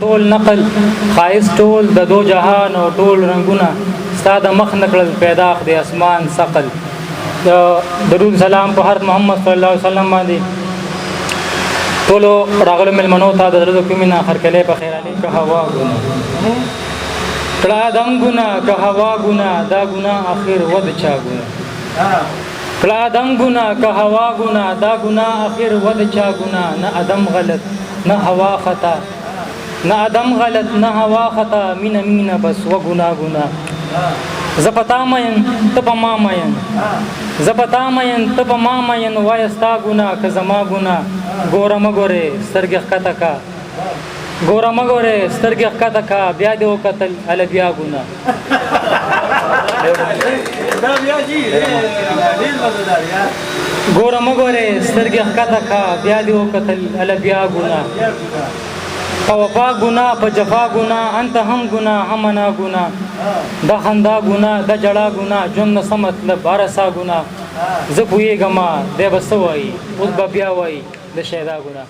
ټول نقل خایس ټول د دو جهان او ټول رنگونه ستا د مخ نکړل پیدا د اسمان ثقل. درود سلام په حضرت محمد صلی الله علیه وسلم باندې ټولو راغلو ملمنو ته د زړه کومینه خرکلې په خیر علي که هوا ګونه کړه دم ګونه که هوا ګونه دا ګونه اخر ود چا ګونه کړه دم ګونه که هوا ګونه دا ګونه اخر ود چا ګونه نه ادم غلط نه هوا خطا نه ادم غلط نه هوا خطا مینه مینه بس و ګنا ګنا زپتا مین تپ ما مین زپتا مین تپ ما مین وایستا ګنا که زما ګنا ګوره مګوره سترګې ښکته کا ګوره مګوره سترګې ښکته کا بیا دې وکتل هله بیا ګنا ګوره مګوره سترګې ښکته کا بیا دې وکتل هله بیا ګنا په وفا ګنا په جفا ګنا انت هم ګنا هم انا ګنا د خندا ګنا د جړا ګنا ژوند نه څه مطلب ارسا ګنا زه پوهېږم دی به څه وایي اوس به بیا وایي د شیدا ګنا